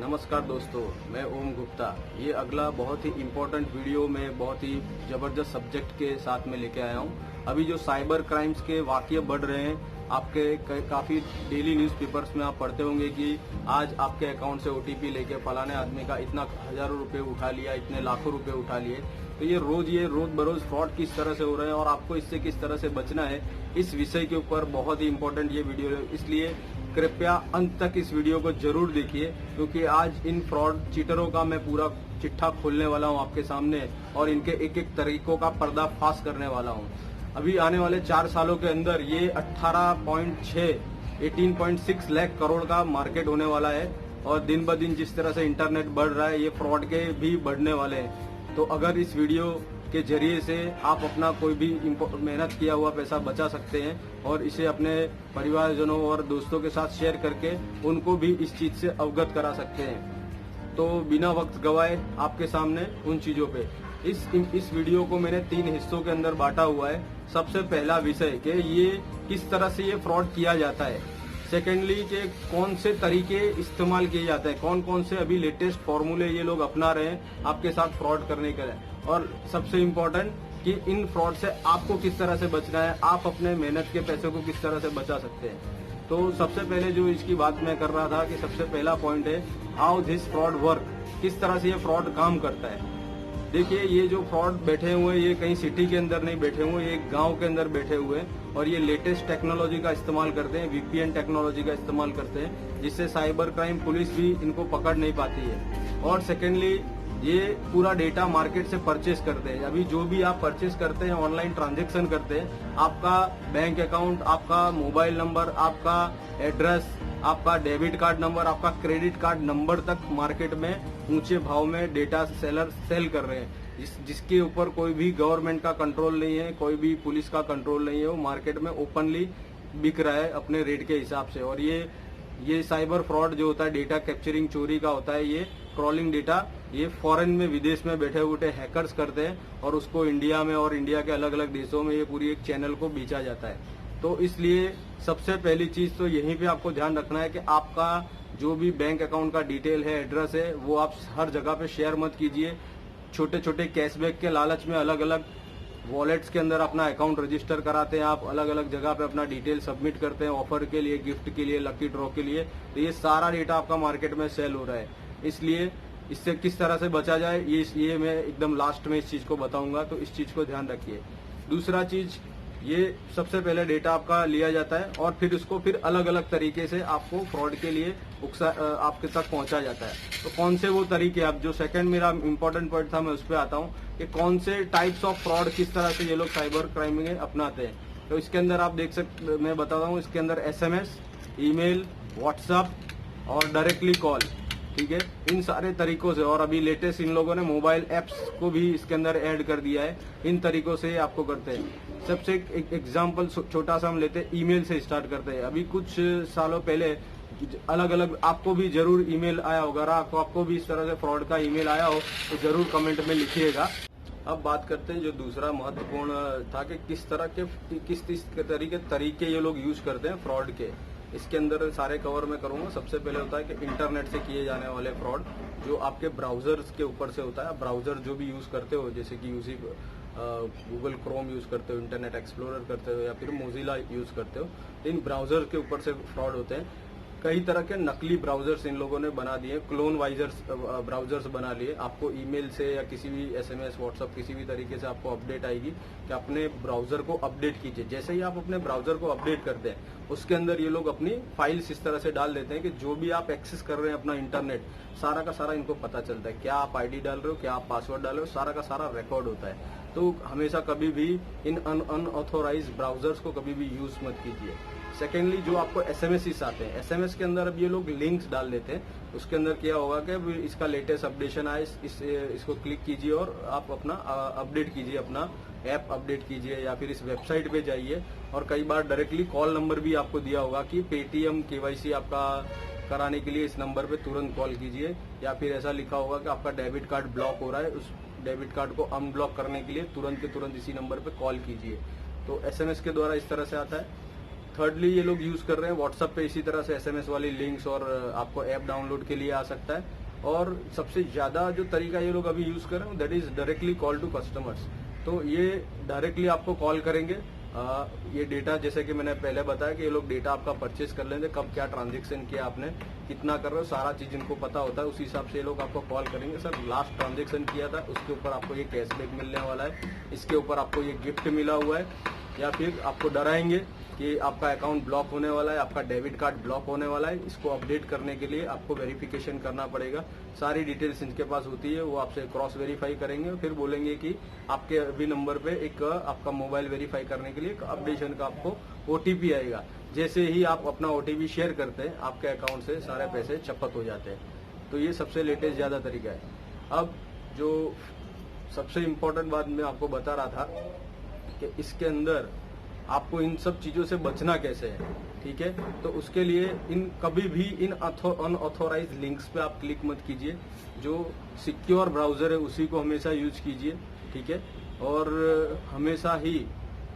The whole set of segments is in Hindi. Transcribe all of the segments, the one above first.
नमस्कार दोस्तों, मैं ओम गुप्ता। ये अगला बहुत ही इम्पोर्टेंट वीडियो में बहुत ही ज़बरदस्त सब्जेक्ट के साथ में लेके आया हूँ। अभी जो साइबर क्राइम्स के वाक़ये बढ़ रहे हैं, आपके काफ़ी डेली न्यूज़पेपर्स में आप पढ़ते होंगे कि आज आपके अकाउंट से ओटीपी लेके फलाने आदमी का इतना हज़ारों रुपये उठा लिया, इतने लाखों रुपये उठा लिए। तो ये रोज बरोज फ्रॉड किस तरह से हो रहे हैं और आपको इससे किस तरह से बचना है, इस विषय के ऊपर बहुत ही इम्पोर्टेंट ये वीडियो है। इसलिए कृपया अंत तक इस वीडियो को जरूर देखिए, क्योंकि आज इन फ्रॉड चीटरों का मैं पूरा चिट्ठा खोलने वाला हूं आपके सामने और इनके एक एक तरीकों का पर्दाफाश करने वाला हूं। अभी आने वाले 4 सालों के अंदर ये 18.6 लाख करोड़ का मार्केट होने वाला है और दिन ब दिन जिस तरह से इंटरनेट बढ़ रहा है, ये फ्रॉड के भी बढ़ने वाले हैं। तो अगर इस वीडियो के जरिए से आप अपना कोई भी मेहनत किया हुआ पैसा बचा सकते हैं और इसे अपने परिवारजनों और दोस्तों के साथ शेयर करके उनको भी इस चीज से अवगत करा सकते हैं। तो बिना वक्त गवाए आपके सामने उन चीजों पे इस वीडियो को मैंने 3 हिस्सों के अंदर बांटा हुआ है। सबसे पहला विषय कि ये किस तरह से ये फ्रॉड किया जाता है। सेकेंडली कि कौन से तरीके इस्तेमाल किए जाते हैं, कौन कौन से अभी लेटेस्ट फॉर्मूले ये लोग अपना रहे हैं आपके साथ फ्रॉड करने के लिए। और सबसे इम्पोर्टेंट कि इन फ्रॉड से आपको किस तरह से बचना है, आप अपने मेहनत के पैसे को किस तरह से बचा सकते हैं। तो सबसे पहले जो इसकी बात मैं कर रहा था कि सबसे पहला पॉइंट है हाउ दिस फ्रॉड वर्क, किस तरह से ये फ्रॉड काम करता है। देखिए, ये जो फ्रॉड बैठे हुए हैं, ये कहीं सिटी के अंदर नहीं बैठे हुए, ये गांव के अंदर बैठे हुए हैं और ये लेटेस्ट टेक्नोलॉजी का इस्तेमाल करते हैं, वीपीएन टेक्नोलॉजी का इस्तेमाल करते हैं, जिससे साइबर क्राइम पुलिस भी इनको पकड़ नहीं पाती है। और सेकेंडली ये पूरा डेटा मार्केट से परचेस करते हैं। अभी जो भी आप परचेस करते हैं, ऑनलाइन ट्रांजैक्शन करते हैं, आपका बैंक अकाउंट, आपका मोबाइल नंबर, आपका एड्रेस, आपका डेबिट कार्ड नंबर, आपका क्रेडिट कार्ड नंबर तक मार्केट में ऊंचे भाव में डेटा सेलर सेल कर रहे हैं, जिसके ऊपर कोई भी गवर्नमेंट का कंट्रोल नहीं है, कोई भी पुलिस का कंट्रोल नहीं है। वो मार्केट में ओपनली बिक रहा है अपने रेट के हिसाब से। और ये साइबर फ्रॉड जो होता है, डेटा कैप्चरिंग चोरी का होता है, ये क्रॉलिंग डेटा ये फॉरेन में, विदेश में बैठे हुए हैकर्स करते हैं और उसको इंडिया में और इंडिया के अलग अलग देशों में ये पूरी एक चैनल को बेचा जाता है। तो इसलिए सबसे पहली चीज तो यहीं पे आपको ध्यान रखना है कि आपका जो भी बैंक अकाउंट का डिटेल है, एड्रेस है, वो आप हर जगह पे शेयर मत कीजिए। छोटे छोटे कैशबैक के लालच में अलग अलग वॉलेट्स के अंदर अपना अकाउंट रजिस्टर कराते हैं, आप अलग अलग जगह पे अपना डिटेल सबमिट करते हैं ऑफर के लिए, गिफ्ट के लिए, लकी ड्रॉ के लिए। तो ये सारा डेटा आपका मार्केट में सेल हो रहा है। इसलिए इससे किस तरह से बचा जाए, ये मैं एकदम लास्ट में इस चीज को बताऊंगा, तो इस चीज को ध्यान रखिए। दूसरा चीज, ये सबसे पहले डेटा आपका लिया जाता है और फिर उसको फिर अलग अलग तरीके से आपको फ्रॉड के लिए आपके तक पहुंचा जाता है। तो कौन से वो तरीके, अब जो सेकंड मेरा इंपॉर्टेंट पॉइंट था, मैं उस पर आता हूँ कि कौन से टाइप्स ऑफ फ्रॉड किस तरह से ये लोग साइबर क्राइम में अपनाते हैं। तो इसके अंदर आप देख सकते, मैं बताता हूँ, इसके अंदर SMS, ईमेल, व्हाट्सएप और डायरेक्टली कॉल, ठीक है, इन सारे तरीकों से। और अभी लेटेस्ट इन लोगों ने मोबाइल एप्स को भी इसके अंदर ऐड कर दिया है। इन तरीकों से आपको करते हैं। सबसे एक एग्जांपल छोटा सा हम लेते हैं, ईमेल से स्टार्ट करते हैं। अभी कुछ सालों पहले अलग अलग, आपको भी जरूर ईमेल आया होगा, आपको भी इस तरह से फ्रॉड का ईमेल आया हो तो जरूर कमेंट में लिखिएगा। अब बात करते हैं जो दूसरा महत्वपूर्ण था कि किस तरीके ये लोग यूज करते हैं फ्रॉड के। इसके अंदर सारे कवर मैं करूंगा। सबसे पहले होता है कि इंटरनेट से किए जाने वाले फ्रॉड, जो आपके ब्राउजर्स के ऊपर से होता है। ब्राउजर जो भी यूज करते हो, जैसे कि गूगल क्रोम यूज करते हो, इंटरनेट एक्सप्लोरर करते हो या फिर मोजिला यूज करते हो, इन ब्राउजर के ऊपर से फ्रॉड होते हैं। कई तरह के नकली ब्राउजर्स इन लोगों ने बना दिए, क्लोन वाइजर्स ब्राउजर्स बना लिए। आपको ईमेल से या किसी भी SMS, व्हाट्सएप, किसी भी तरीके से आपको अपडेट आएगी कि अपने ब्राउजर को अपडेट कीजिए। जैसे ही आप अपने ब्राउजर को अपडेट करते हैं, उसके अंदर ये लोग अपनी फाइल्स इस तरह से डाल देते हैं कि जो भी आप एक्सेस कर रहे हैं अपना इंटरनेट, सारा का सारा इनको पता चलता है। क्या आप ID डाल रहे हो, क्या आप पासवर्ड डाल रहे हो, सारा का सारा रिकॉर्ड होता है। तो हमेशा कभी भी इन अनऑथोराइज ब्राउजर्स को कभी भी यूज मत कीजिए। सेकेंडली, जो आपको SMS आते हैं, SMS के अंदर अब ये लोग लिंक्स डाल देते हैं। उसके अंदर क्या होगा कि इसका लेटेस्ट अपडेशन आए, इसको क्लिक कीजिए और आप अपना अपडेट कीजिए, अपना ऐप अपडेट कीजिए या फिर इस वेबसाइट पे जाइए। और कई बार डायरेक्टली कॉल नंबर भी आपको दिया होगा कि पेटीएम KYC आपका कराने के लिए इस नंबर पे तुरंत कॉल कीजिए, या फिर ऐसा लिखा होगा कि आपका डेबिट कार्ड ब्लॉक हो रहा है, उस डेबिट कार्ड को अनब्लॉक करने के लिए तुरंत के तुरंत इसी नंबर पे कॉल कीजिए। तो SMS के द्वारा इस तरह से आता है। थर्डली ये लोग यूज कर रहे हैं व्हाट्सएप पे इसी तरह से एसएमएस वाली लिंक्स और आपको ऐप डाउनलोड के लिए आ सकता है। और सबसे ज्यादा जो तरीका ये लोग अभी यूज कर रहे हैं that is directly call to customers. तो ये डायरेक्टली आपको कॉल करेंगे। ये डेटा जैसे कि मैंने पहले बताया कि ये लोग डेटा आपका परचेज कर लेंगे, कब क्या ट्रांजेक्शन किया आपने, कितना कर रहे हो, सारा चीज इनको पता होता है। उसी हिसाब से ये लोग आपको कॉल करेंगे, सर लास्ट ट्रांजेक्शन किया था उसके ऊपर आपको ये कैशबैक मिलने वाला है, इसके ऊपर आपको ये गिफ्ट मिला हुआ है, या फिर आपको डराएंगे कि आपका अकाउंट ब्लॉक होने वाला है, आपका डेबिट कार्ड ब्लॉक होने वाला है। इसको अपडेट करने के लिए आपको वेरिफिकेशन करना पड़ेगा। सारी डिटेल्स इनके पास होती है, वो आपसे क्रॉस वेरीफाई करेंगे, फिर बोलेंगे कि आपके अभी नंबर पे एक आपका मोबाइल वेरीफाई करने के लिए एक अपडेशन का आपको ओटीपी आएगा। जैसे ही आप अपना ओटीपी शेयर करते हैं आपके अकाउंट से सारे पैसे चपत हो जाते हैं। तो ये सबसे लेटेस्ट ज्यादा तरीका है। अब जो सबसे इम्पोर्टेंट बात मैं आपको बता रहा था कि इसके अंदर आपको इन सब चीजों से बचना कैसे है, ठीक है। तो उसके लिए कभी भी इन अनऑथोराइज लिंक्स पे आप क्लिक मत कीजिए। जो सिक्योर ब्राउजर है उसी को हमेशा यूज कीजिए, ठीक है। और हमेशा ही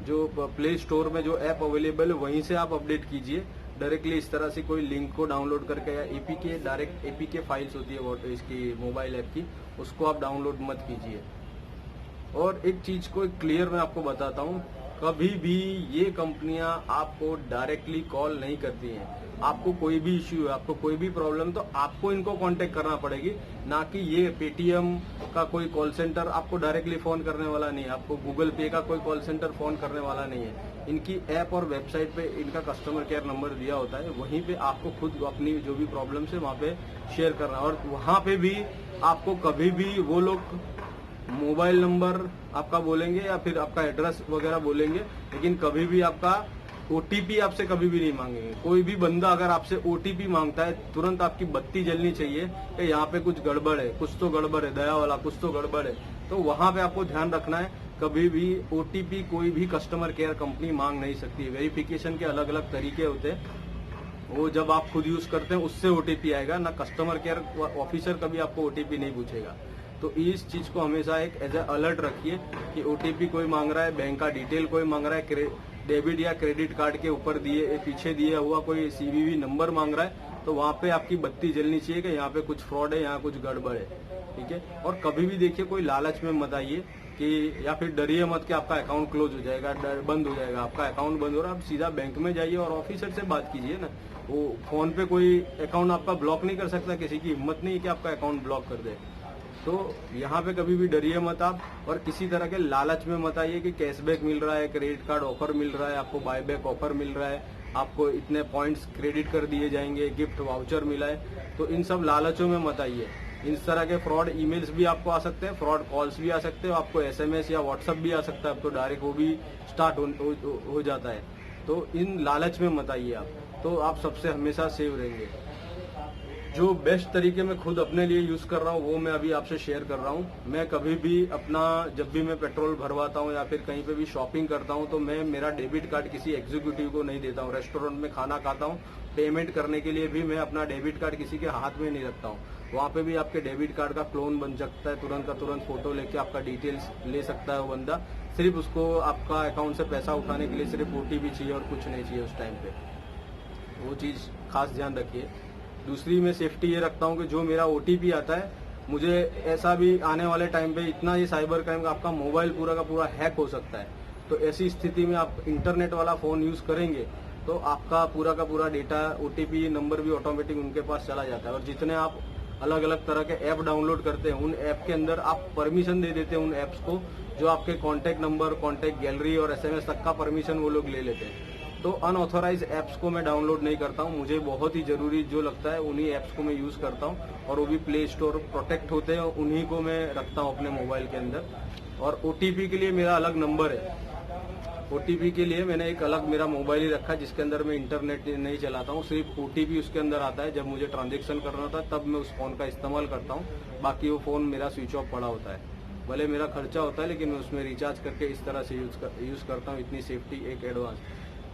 जो प्ले स्टोर में जो ऐप अवेलेबल है वहीं से आप अपडेट कीजिए। डायरेक्टली इस तरह से कोई लिंक को डाउनलोड करके या एपीके डायरेक्ट एपीके फाइल्स होती है वो इसकी मोबाइल ऐप की, उसको आप डाउनलोड मत कीजिए। और एक चीज को क्लियर मैं आपको बताता हूँ, कभी भी ये कंपनियां आपको डायरेक्टली कॉल नहीं करती हैं। आपको कोई भी इश्यू है, आपको कोई भी प्रॉब्लम, तो आपको इनको कांटेक्ट करना पड़ेगी, ना कि ये पेटीएम का कोई कॉल सेंटर आपको डायरेक्टली फोन करने वाला नहीं है, आपको गूगल पे का कोई कॉल सेंटर फोन करने वाला नहीं है। इनकी ऐप और वेबसाइट पे इनका कस्टमर केयर नंबर दिया होता है, वहीं पे आपको खुद अपनी जो भी प्रॉब्लम है वहाँ पे शेयर करना। और वहाँ पे भी आपको कभी भी वो लोग मोबाइल नंबर आपका बोलेंगे या फिर आपका एड्रेस वगैरह बोलेंगे, लेकिन कभी भी आपका ओटीपी आपसे कभी भी नहीं मांगेंगे। कोई भी बंदा अगर आपसे ओटीपी मांगता है तुरंत आपकी बत्ती जलनी चाहिए कि यहाँ पे कुछ गड़बड़ है, कुछ तो गड़बड़ है, दया वाला कुछ तो गड़बड़ है। तो वहां पे आपको ध्यान रखना है, कभी भी ओटीपी कोई भी कस्टमर केयर कंपनी मांग नहीं सकती। वेरिफिकेशन के अलग अलग तरीके होते हैं, वो जब आप खुद यूज करते हैं उससे ओटीपी आएगा, ना कस्टमर केयर ऑफिसर कभी आपको ओटीपी नहीं पूछेगा। तो इस चीज को हमेशा एक एज ए अलर्ट रखिए कि ओटीपी कोई मांग रहा है, बैंक का डिटेल कोई मांग रहा है, डेबिट या क्रेडिट कार्ड के ऊपर पीछे दिया हुआ कोई सीवीवी नंबर मांग रहा है, तो वहाँ पे आपकी बत्ती जलनी चाहिए कि यहाँ पे कुछ फ्रॉड है, यहाँ कुछ गड़बड़ है, ठीक है। और कभी भी देखिए कोई लालच में मत आइए कि या फिर डरिए मत कि आपका अकाउंट क्लोज हो जाएगा, बंद हो जाएगा। आपका अकाउंट बंद हो रहा है, आप सीधा बैंक में जाइए और ऑफिसर से बात कीजिए ना। वो फोन पे कोई अकाउंट आपका ब्लॉक नहीं कर सकता, किसी की हिम्मत नहीं है कि आपका अकाउंट ब्लॉक कर दे। तो यहाँ पे कभी भी डरिए मत आप, और किसी तरह के लालच में मत आइए कि कैशबैक मिल रहा है, क्रेडिट कार्ड ऑफर मिल रहा है, आपको बायबैक ऑफर मिल रहा है, आपको इतने पॉइंट्स क्रेडिट कर दिए जाएंगे, गिफ्ट वाउचर मिला है। तो इन सब लालचों में मत आइए। इस तरह के फ्रॉड ईमेल्स भी आपको आ सकते हैं, फ्रॉड कॉल्स भी आ सकते हैं, आपको एसएमएस या व्हाट्सएप भी आ सकता है, अब तो डायरेक्ट वो भी स्टार्ट हो जाता है। तो इन लालच में मत आइए आप, तो आप सबसे हमेशा सेव रहेंगे। जो बेस्ट तरीके मैं खुद अपने लिए यूज कर रहा हूँ वो मैं अभी आपसे शेयर कर रहा हूँ। मैं कभी भी अपना जब भी मैं पेट्रोल भरवाता हूँ या फिर कहीं पे भी शॉपिंग करता हूँ तो मैं मेरा डेबिट कार्ड किसी एग्जीक्यूटिव को नहीं देता हूँ। रेस्टोरेंट में खाना खाता हूँ, पेमेंट करने के लिए भी मैं अपना डेबिट कार्ड किसी के हाथ में नहीं रखता हूँ। वहाँ पे भी आपके डेबिट कार्ड का क्लोन बन सकता है, तुरंत का तुरंत फोटो लेके आपका डिटेल्स ले सकता है वो बंदा। सिर्फ उसको आपका अकाउंट से पैसा उठाने के लिए सिर्फ ओटीपी चाहिए और कुछ नहीं चाहिए उस टाइम पे। वो चीज खास ध्यान रखिए। दूसरी मैं सेफ्टी ये रखता हूँ कि जो मेरा ओटीपी आता है, मुझे ऐसा भी आने वाले टाइम पे इतना ये साइबर क्राइम का आपका मोबाइल पूरा का पूरा हैक हो सकता है। तो ऐसी स्थिति में आप इंटरनेट वाला फोन यूज करेंगे तो आपका पूरा का पूरा डेटा, ओटीपी नंबर भी ऑटोमेटिक उनके पास चला जाता है। और जितने आप अलग अलग तरह के ऐप डाउनलोड करते हैं उन ऐप के अंदर आप परमिशन दे देते हैं उन ऐप्स को, जो आपके कॉन्टेक्ट नंबर, कॉन्टेक्ट गैलरी और एसएमएस तक का परमिशन वो लोग ले लेते हैं। तो अनऑथोराइज ऐप्स को मैं डाउनलोड नहीं करता हूँ। मुझे बहुत ही जरूरी जो लगता है उन्हीं ऐप्स को मैं यूज करता हूँ, और वो भी प्ले स्टोर प्रोटेक्ट होते हैं, उन्हीं को मैं रखता हूँ अपने मोबाइल के अंदर। और ओटीपी के लिए मेरा अलग नंबर है। ओटीपी के लिए मैंने एक अलग मेरा मोबाइल ही रखा है जिसके अंदर मैं इंटरनेट नहीं चलाता हूँ। सिर्फ ओटीपी उसके अंदर आता है, जब मुझे ट्रांजेक्शन करना होता है तब मैं उस फोन का इस्तेमाल करता हूँ। बाकी वो फोन मेरा स्विच ऑफ पड़ा होता है। भले मेरा खर्चा होता है लेकिन मैं उसमें रिचार्ज करके इस तरह से यूज करता हूँ। इतनी सेफ्टी एक एडवांस।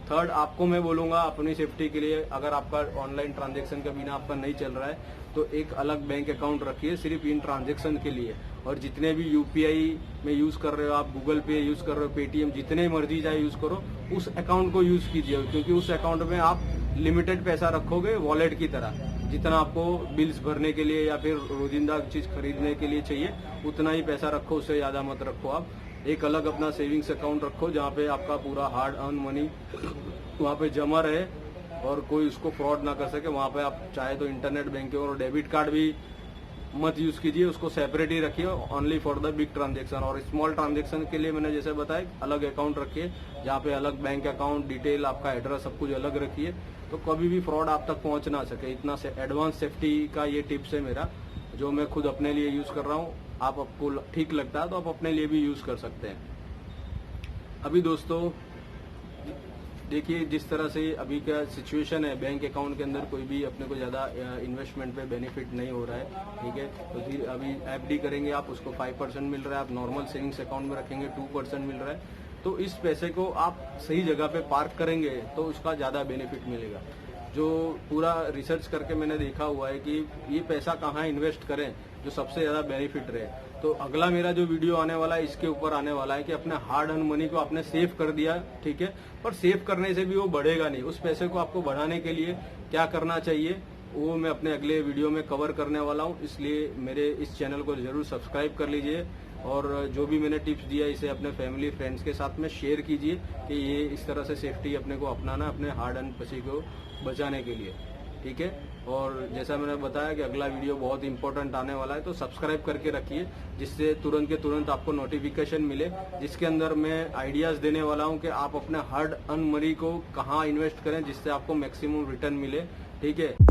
थर्ड, आपको मैं बोलूंगा अपनी सेफ्टी के लिए, अगर आपका ऑनलाइन ट्रांजैक्शन के बिना आपका नहीं चल रहा है तो एक अलग बैंक अकाउंट रखिए सिर्फ इन ट्रांजैक्शन के लिए। और जितने भी यूपीआई में यूज कर रहे हो आप, गूगल पे यूज कर रहे हो, पेटीएम, जितने मर्जी चाहे यूज करो, उस अकाउंट को यूज कीजिए, क्योंकि उस अकाउंट में आप लिमिटेड पैसा रखोगे वॉलेट की तरह। जितना आपको बिल्स भरने के लिए या फिर रोजिंदा चीज खरीदने के लिए चाहिए उतना ही पैसा रखो, उससे ज्यादा मत रखो। आप एक अलग अपना सेविंग्स अकाउंट रखो जहाँ पे आपका पूरा हार्ड अर्न मनी वहाँ पे जमा रहे और कोई उसको फ्रॉड ना कर सके। वहाँ पे आप चाहे तो इंटरनेट बैंकिंग और डेबिट कार्ड भी मत यूज कीजिए, उसको सेपरेट ही रखिए, only for the big transaction. और स्मॉल ट्रांजेक्शन के लिए मैंने जैसे बताया अलग अकाउंट रखिए, जहाँ पे अलग बैंक अकाउंट डिटेल, आपका एड्रेस, सब कुछ अलग रखिए, तो कभी भी फ्रॉड आप तक पहुंच ना सके। इतना से एडवांस सेफ्टी का ये टिप्स है मेरा, जो मैं खुद अपने लिए यूज कर रहा हूँ। आपको ठीक लगता है तो आप अपने लिए भी यूज कर सकते हैं। अभी दोस्तों देखिए, जिस तरह से अभी का सिचुएशन है, बैंक अकाउंट के अंदर कोई भी अपने को ज्यादा इन्वेस्टमेंट पे बेनिफिट नहीं हो रहा है, ठीक है। तो फिर अभी एफडी करेंगे आप, उसको 5% मिल रहा है, आप नॉर्मल सेविंग्स अकाउंट में रखेंगे 2% मिल रहा है। तो इस पैसे को आप सही जगह पे पार्क करेंगे तो उसका ज्यादा बेनिफिट मिलेगा। जो पूरा रिसर्च करके मैंने देखा हुआ है कि ये पैसा कहाँ इन्वेस्ट करें जो सबसे ज्यादा बेनिफिट रहे। तो अगला मेरा जो वीडियो आने वाला है इसके ऊपर आने वाला है कि अपने हार्ड अर्न मनी को आपने सेव कर दिया, ठीक है, पर सेव करने से भी वो बढ़ेगा नहीं। उस पैसे को आपको बढ़ाने के लिए क्या करना चाहिए वो मैं अपने अगले वीडियो में कवर करने वाला हूँ। इसलिए मेरे इस चैनल को जरूर सब्सक्राइब कर लीजिए और जो भी मैंने टिप्स दिया इसे अपने फैमिली फ्रेंड्स के साथ में शेयर कीजिए कि ये इस तरह से सेफ्टी अपने को अपनाना, अपने हार्ड अर्न पैसे को बचाने के लिए, ठीक है। और जैसा मैंने बताया कि अगला वीडियो बहुत इंपॉर्टेंट आने वाला है, तो सब्सक्राइब करके रखिए जिससे तुरंत के तुरंत आपको नोटिफिकेशन मिले, जिसके अंदर मैं आइडियाज देने वाला हूं कि आप अपने हार्ड अर्न मनी को कहाँ इन्वेस्ट करें जिससे आपको मैक्सिमम रिटर्न मिले, ठीक है।